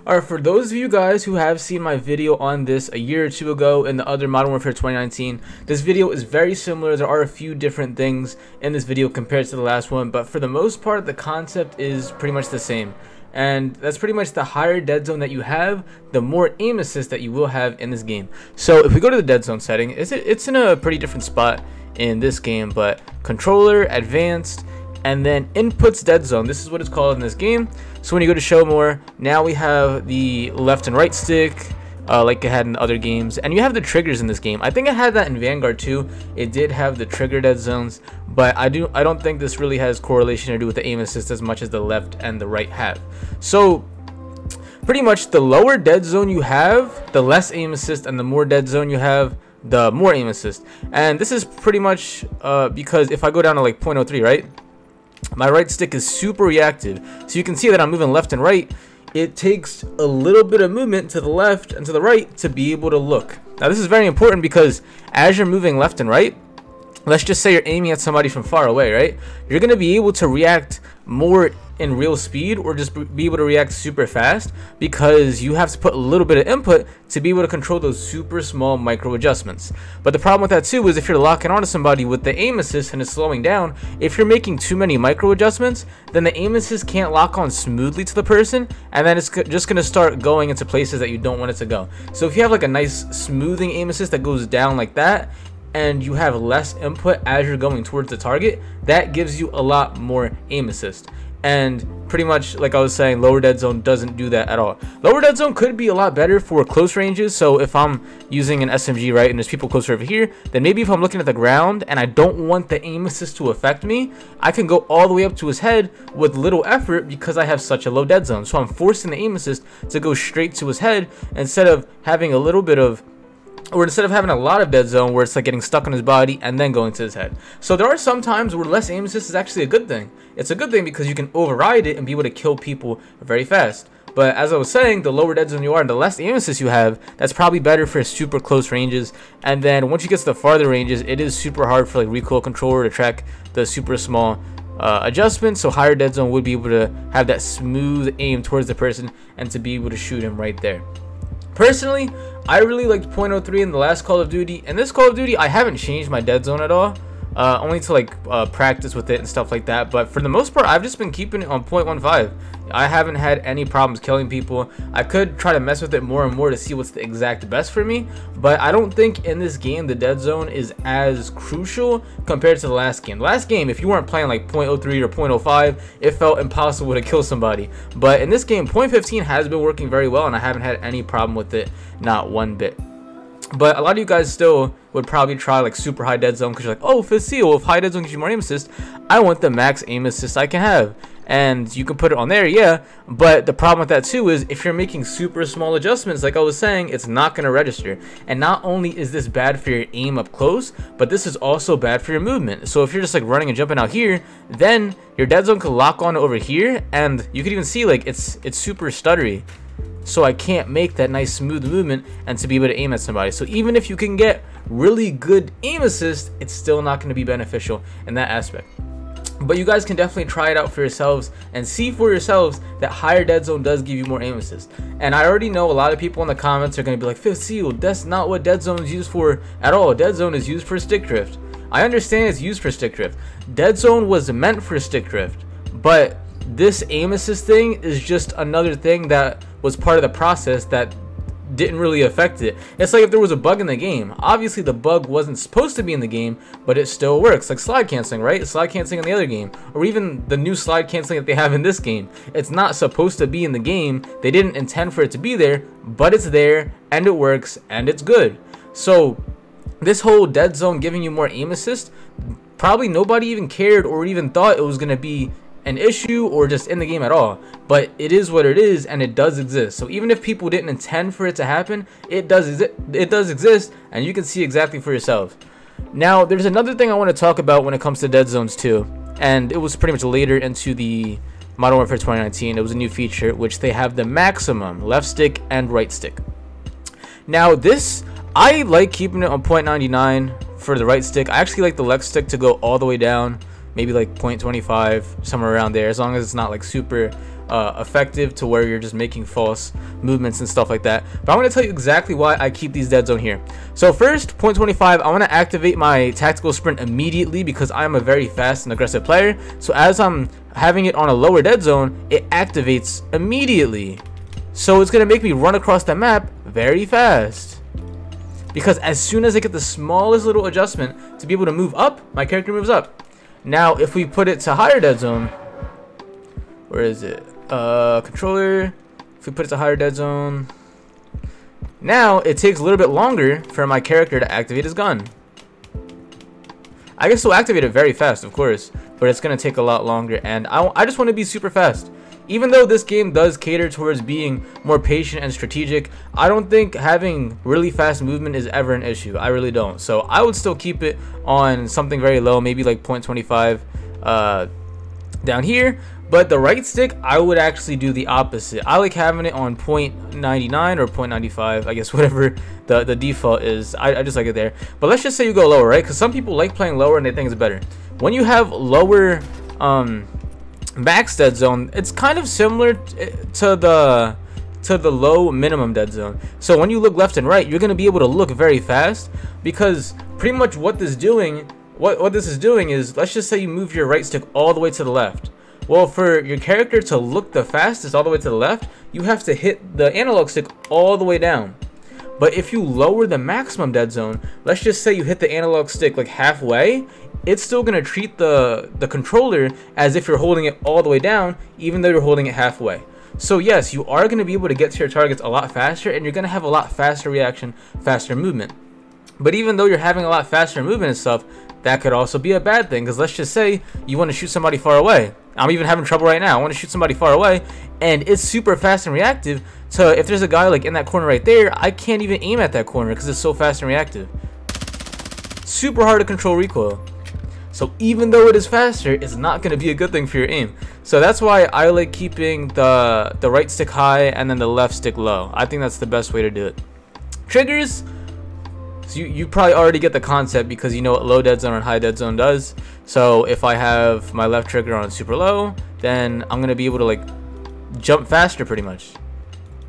Alright, for those of you guys who have seen my video on this a year or two ago in the other Modern Warfare 2019, this video is very similar. There are a few different things in this video compared to the last one, but for the most part, the concept is pretty much the same. And that's pretty much the higher dead zone that you have, the more aim assist that you will have in this game. So if we go to the dead zone setting, it's in a pretty different spot in this game, but controller, advanced, and then inputs dead zone. This is what it's called in this game. So when you go to show more, now we have the left and right stick, like it had in other games, and you have the triggers in this game. I think it had that in Vanguard too. It did have the trigger dead zones, but I don't think this really has correlation to do with the aim assist as much as the left and the right have. So pretty much the lower dead zone you have, the less aim assist, and the more dead zone you have, the more aim assist. And this is pretty much because if I go down to like 0.03, right, my right stick is super reactive, so you can see that I'm moving left and right. It takes a little bit of movement to the left and to the right to be able to look. Now this is very important because as you're moving left and right, let's just say you're aiming at somebody from far away, right? You're going to be able to react more in real speed, or just be able to react super fast, because you have to put a little bit of input to be able to control those super small micro adjustments. But the problem with that too is if you're locking onto somebody with the aim assist and it's slowing down, if you're making too many micro adjustments, then the aim assist can't lock on smoothly to the person, and then it's just going to start going into places that you don't want it to go. So if you have like a nice smoothing aim assist that goes down like that, and you have less input as you're going towards the target, that gives you a lot more aim assist. And pretty much like I was saying, lower dead zone doesn't do that at all. Lower dead zone could be a lot better for close ranges. So if I'm using an SMG, right, and there's people closer over here, then maybe if I'm looking at the ground and I don't want the aim assist to affect me, I can go all the way up to his head with little effort because I have such a low dead zone. So I'm forcing the aim assist to go straight to his head instead of having a little bit of, or instead of having a lot of dead zone where it's like getting stuck on his body and then going to his head. So there are some times where less aim assist is actually a good thing. It's a good thing because you can override it and be able to kill people very fast. But as I was saying, the lower dead zone you are and the less aim assist you have, that's probably better for super close ranges. And then once you get to the farther ranges, it is super hard for like recoil controller to track the super small adjustments. So higher dead zone would be able to have that smooth aim towards the person and to be able to shoot him right there. Personally, I really liked 0.03 in the last Call of Duty. In this Call of Duty, I haven't changed my dead zone at all. Only to like practice with it and stuff like that. But for the most part, I've just been keeping it on 0.15. I haven't had any problems killing people. I could try to mess with it more and more to see what's the exact best for me, but I don't think in this game the dead zone is as crucial compared to the last game. The last game, if you weren't playing like 0.03 or 0.05, it felt impossible to kill somebody. But in this game, 0.15 has been working very well, and I haven't had any problem with it, not one bit. But a lot of you guys still would probably try like super high dead zone because you're like, oh, Facile, if high dead zone gives you more aim assist, I want the max aim assist I can have. And you can put it on there, yeah, but the problem with that too is if you're making super small adjustments, like I was saying, it's not going to register. And not only is this bad for your aim up close, but this is also bad for your movement. So if you're just like running and jumping out here, then your dead zone could lock on over here, and you could even see like it's super stuttery. So I can't make that nice smooth movement and to be able to aim at somebody. So even if you can get really good aim assist, it's still not going to be beneficial in that aspect. But you guys can definitely try it out for yourselves and see for yourselves that higher dead zone does give you more aim assist. And I already know a lot of people in the comments are going to be like, Facile, that's not what dead zone is used for at all. Dead zone is used for stick drift. I understand it's used for stick drift. Dead zone was meant for stick drift, but this aim assist thing is just another thing that was part of the process that didn't really affect it. It's like if there was a bug in the game, obviously the bug wasn't supposed to be in the game, but it still works, like slide canceling, right? Slide canceling in the other game, or even the new slide canceling that they have in this game. It's not supposed to be in the game. They didn't intend for it to be there, but it's there and it works and it's good. So this whole dead zone giving you more aim assist, probably nobody even cared or even thought it was going to be an issue or just in the game at all, but it is what it is, and it does exist. So even if people didn't intend for it to happen, it does exist, and you can see exactly for yourself. Now there's another thing I want to talk about when it comes to dead zones too, and it was pretty much later into the Modern Warfare 2019. It was a new feature which they have the maximum left stick and right stick. Now this, I like keeping it on 0.99 for the right stick. I actually like the left stick to go all the way down maybe like 0.25, somewhere around there, as long as it's not like super effective to where you're just making false movements and stuff like that. But I'm going to tell you exactly why I keep these dead zone here. So first, 0.25, I want to activate my tactical sprint immediately because I'm a very fast and aggressive player. So as I'm having it on a lower dead zone, it activates immediately. So it's going to make me run across the map very fast, because as soon as I get the smallest little adjustment to be able to move up, my character moves up. Now if we put it to higher dead zone, where is it? Controller, if we put it to higher dead zone, now it takes a little bit longer for my character to activate his gun. I can still activate it very fast, of course, but it's going to take a lot longer, and I just want to be super fast. Even though this game does cater towards being more patient and strategic, I don't think having really fast movement is ever an issue. I really don't. So I would still keep it on something very low, maybe like 0.25 down here. But the right stick, I would actually do the opposite. I like having it on 0.99 or 0.95, I guess, whatever the default is. I just like it there. But let's just say you go lower, right? Because some people like playing lower and they think it's better. When you have lower max dead zone, it's kind of similar to the low minimum dead zone. So when you look left and right, you're going to be able to look very fast, because pretty much what this is doing is, let's just say you move your right stick all the way to the left. Well, for your character to look the fastest all the way to the left, you have to hit the analog stick all the way down. But if you lower the maximum dead zone, let's just say you hit the analog stick like halfway, it's still going to treat the controller as if you're holding it all the way down, even though you're holding it halfway. So yes, you are going to be able to get to your targets a lot faster, and you're going to have a lot faster reaction, faster movement. But even though you're having a lot faster movement and stuff, that could also be a bad thing, because let's just say you want to shoot somebody far away. I'm even having trouble right now. I want to shoot somebody far away, and it's super fast and reactive. So if there's a guy like in that corner right there, I can't even aim at that corner because it's so fast and reactive. Super hard to control recoil. So even though it is faster, it's not going to be a good thing for your aim. So that's why I like keeping the right stick high and then the left stick low. I think that's the best way to do it. Triggers, so you probably already get the concept, because you know what low dead zone and high dead zone does. So if I have my left trigger on super low, then I'm going to be able to like jump faster pretty much.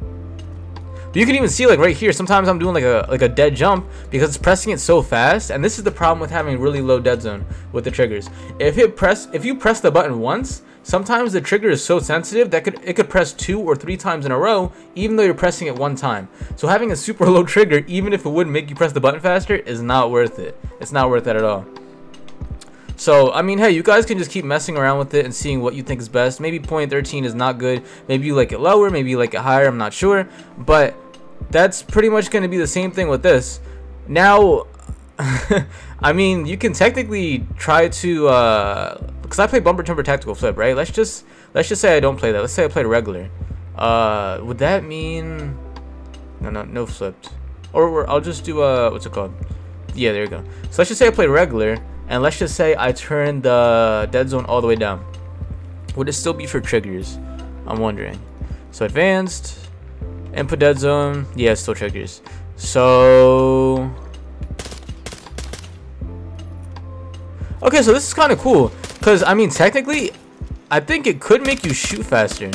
But you can even see like right here, sometimes I'm doing like a dead jump because it's pressing it so fast. And this is the problem with having really low dead zone with the triggers. If you press the button once, sometimes the trigger is so sensitive that it could press 2 or 3 times in a row, even though you're pressing it one time. So having a super low trigger, even if it would make you press the button faster, is not worth it. It's not worth it at all. So I mean, hey, you guys can just keep messing around with it and seeing what you think is best. Maybe 0.13 is not good. Maybe you like it lower, maybe you like it higher, I'm not sure. But that's pretty much going to be the same thing with this. Now, I mean, you can technically try to, because I play bumper jumper tactical flip, right? Let's just say I don't play that. Let's say I played regular. Would that mean no flipped? Or I'll just do what's it called? Yeah, there you go. So let's just say I played regular, and let's just say I turned the dead zone all the way down. Would it still be for triggers? I'm wondering. So advanced. Input dead zone, yeah, it still triggers. So okay, so this is kind of cool, because I mean technically I think it could make you shoot faster.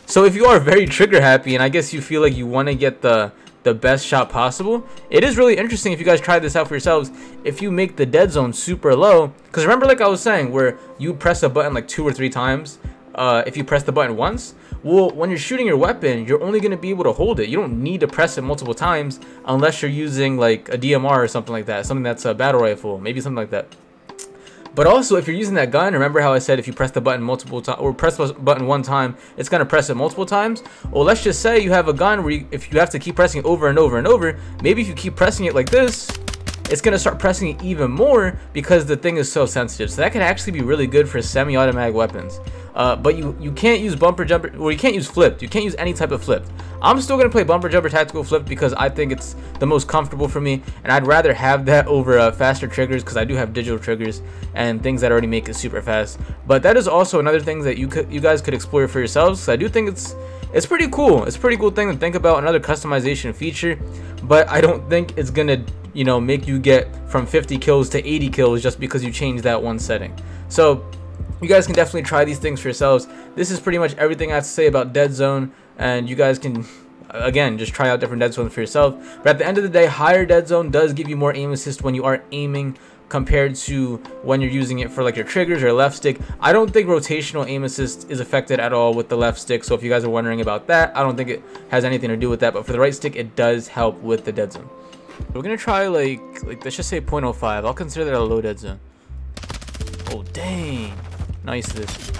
So if you are very trigger happy and I guess you feel like you want to get the best shot possible, it is really interesting if you guys try this out for yourselves. If you make the dead zone super low, because remember, like I was saying, where you press a button like 2 or 3 times, if you press the button once, well, when you're shooting your weapon, you're only going to be able to hold it. You don't need to press it multiple times unless you're using like a DMR or something like that, something that's a battle rifle, maybe something like that. But also, if you're using that gun, remember how I said if you press the button multiple times, or press the button one time, it's going to press it multiple times? Well, let's just say you have a gun where if you have to keep pressing it over and over and over, maybe if you keep pressing it like this, it's going to start pressing it even more because the thing is so sensitive. So that could actually be really good for semi-automatic weapons. But you can't use bumper jumper, or you can't use flipped. You can't use any type of flipped. I'm still going to play bumper jumper tactical flipped because I think it's the most comfortable for me, and I'd rather have that over faster triggers, because I do have digital triggers and things that already make it super fast. But that is also another thing that you guys could explore for yourselves, because I do think it's pretty cool. It's a pretty cool thing to think about, another customization feature, but I don't think it's gonna you know, make you get from 50 kills to 80 kills just because you changed that one setting. So you guys can definitely try these things for yourselves. This is pretty much everything I have to say about Deadzone, and you guys can, again, just try out different Deadzones for yourself. But at the end of the day, higher Deadzone does give you more aim assist when you are aiming compared to when you're using it for like your triggers or left stick. I don't think rotational aim assist is affected at all with the left stick, so if you guys are wondering about that, I don't think it has anything to do with that. But for the right stick, it does help with the Deadzone. We're gonna try like let's just say 0.05. I'll consider that a low Deadzone. Oh dang, nice this.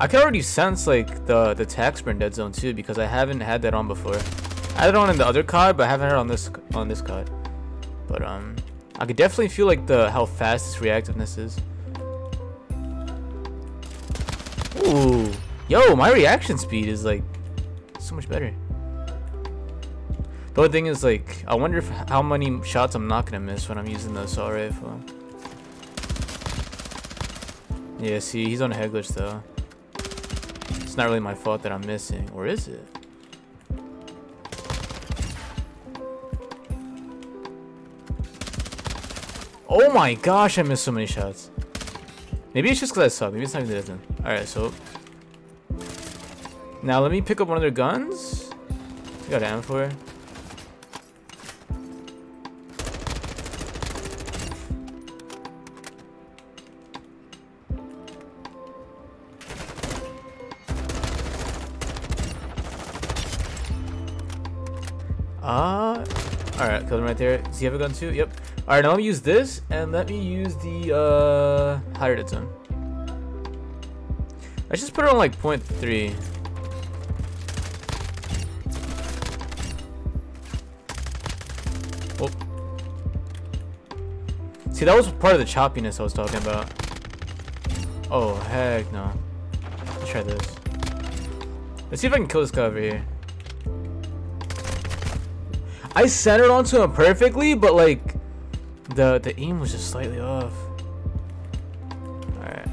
I can already sense like the tax burn Deadzone too, because I haven't had that on before. I had it on in the other COD, but I haven't had it on this COD. But I could definitely feel like how fast this reactiveness is. Ooh, yo, my reaction speed is like so much better. The only thing is like, I wonder how many shots I'm not gonna miss when I'm using the assault rifle. Yeah, see, he's on a head glitch though. It's not really my fault that I'm missing, or is it? Oh my gosh, I missed so many shots. Maybe it's just because I suck. Maybe it's not even that. Alright, so now let me pick up one of their guns. I got ammo for it. Alright, killed him right there. Does he have a gun too? Yep. Alright, now let me use this, and let me use the higher Deadzone. Let's just put it on like 0.3. Oh. See, that was part of the choppiness I was talking about. Oh, heck no. Let's try this. Let's see if I can kill this guy over here. I centered onto him perfectly, but like the aim was just slightly off. Alright.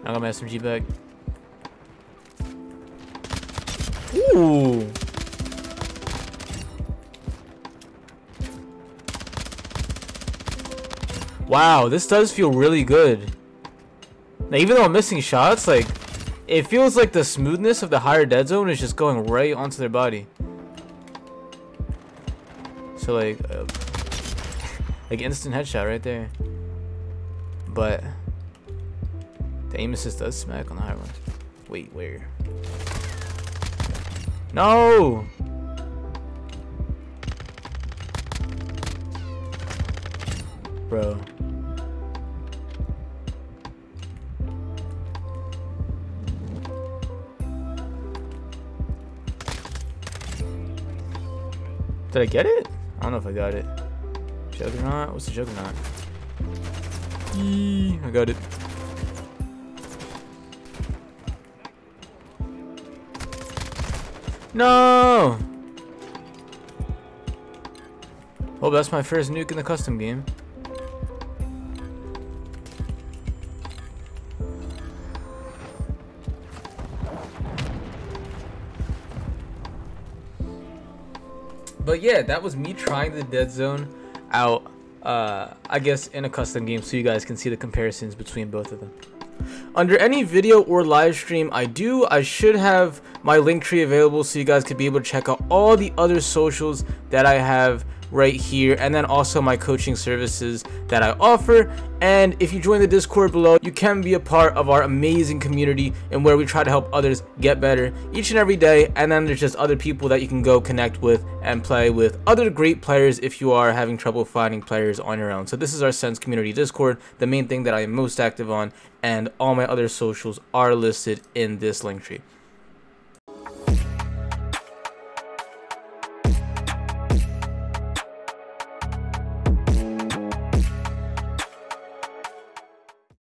I got my SMG back. Ooh. Wow, this does feel really good. Now, even though I'm missing shots, like it feels like the smoothness of the higher Deadzone is just going right onto their body. So like instant headshot right there. But the aim assist does smack on the high one. Wait, where? No! Bro. Did I get it? I don't know if I got it. Juggernaut? What's the Juggernaut? Yee, I got it. No! Oh, that's my first nuke in the custom game. But yeah, that was me trying the Deadzone out, I guess in a custom game, so you guys can see the comparisons between both of them. Under any video or live stream I should have my link tree available, so you guys could be able to check out all the other socials that I have right here, and then also my coaching services that I offer. And if you join the Discord below, you can be a part of our amazing community, and where we try to help others get better each and every day. And then there's just other people that you can go connect with and play with other great players if you are having trouble finding players on your own. So this is our Sense Community Discord, the main thing that I am most active on, and all my other socials are listed in this link tree.